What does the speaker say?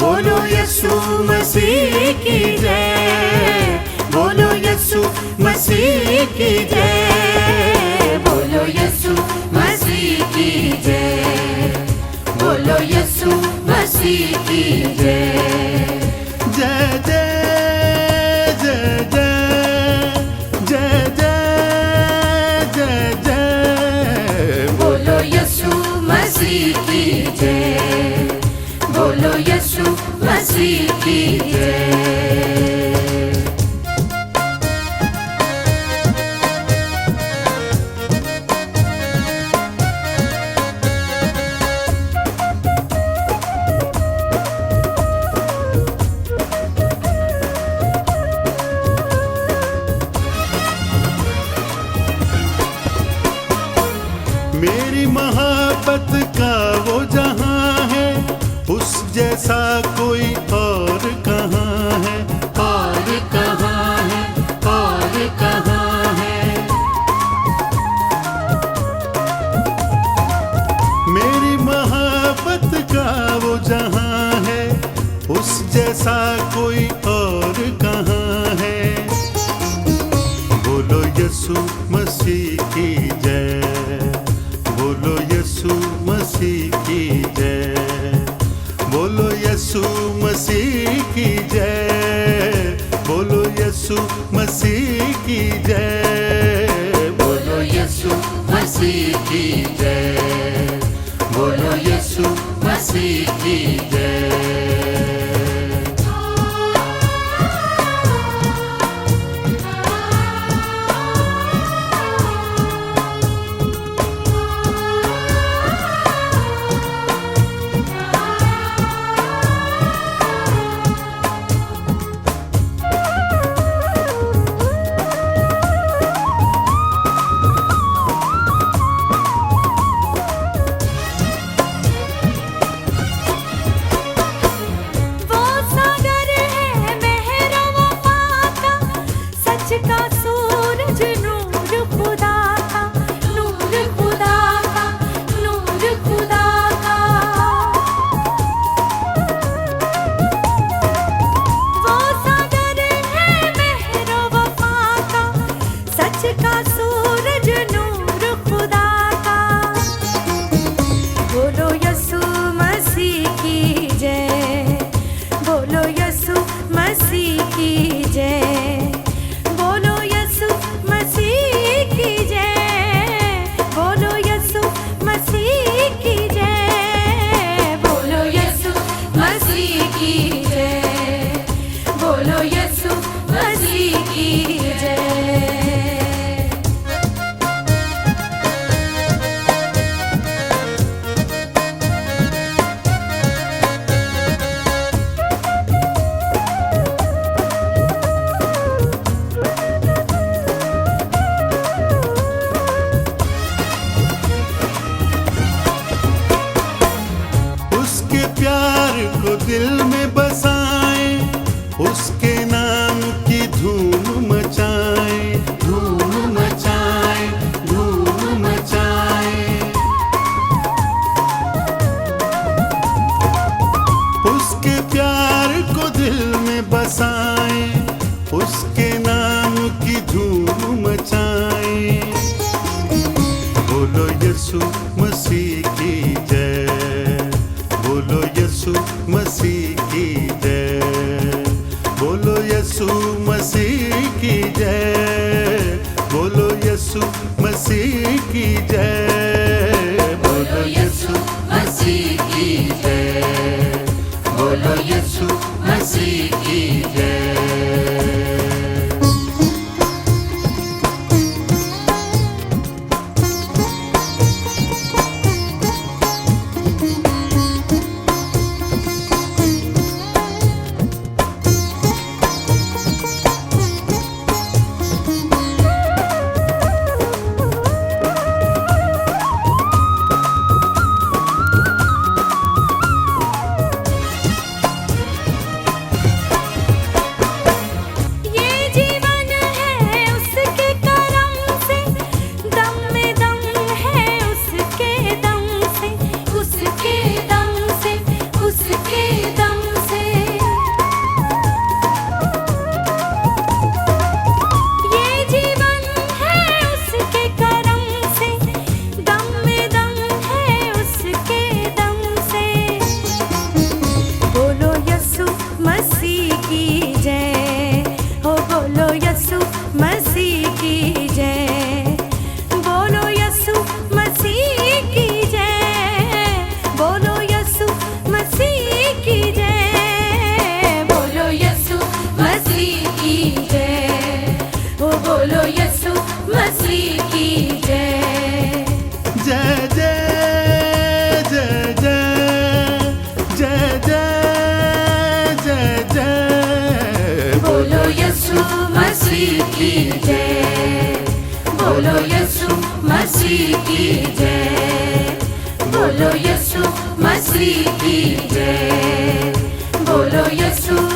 बोलो यीशु मसीह की जय, बोलो यीशु मसीह की जय, बोलो यीशु मसीह की जय, बोलो यीशु मसीह की जय। जय जय जय जय जय जय जय जय, बोलो यीशु मसीह की जय, बोलो यीशु मसीह की जय। मेरी मोहब्बत का वो जहां है, उस जैसा कोई और कहाँ है, और कहाँ है, और कहाँ है, मेरी मोहब्बत का वो जहां है, उस जैसा कोई और कहाँ है। बोलो यीशु मसीह की जय, बोलो यीशु मसीह की जय, बोलो यीशु मसीह की जय, बोलो यीशु मसीह की जय, बोलो यीशु मसीह की जय, बोलो यीशु मसीह की जय। दिल में बसाएं, उसके नाम की धूम मचाएं, धूम मचाएं, धूम मचाएं, उसके प्यार को दिल में बसाएं, उसके नाम की धूम मचाएं। बोलो यीशु मसीह की जय, बोलो यीशु मसीह की जय, बोलो यीशु मसीह की जय, बोलो यीशु मसीह की जय, बोलो यीशु मसीह की जय, बोलो यीशु मसीह की जय। मसीह की जय, बोलो यीशु मसीह की जय, बोलो यीशु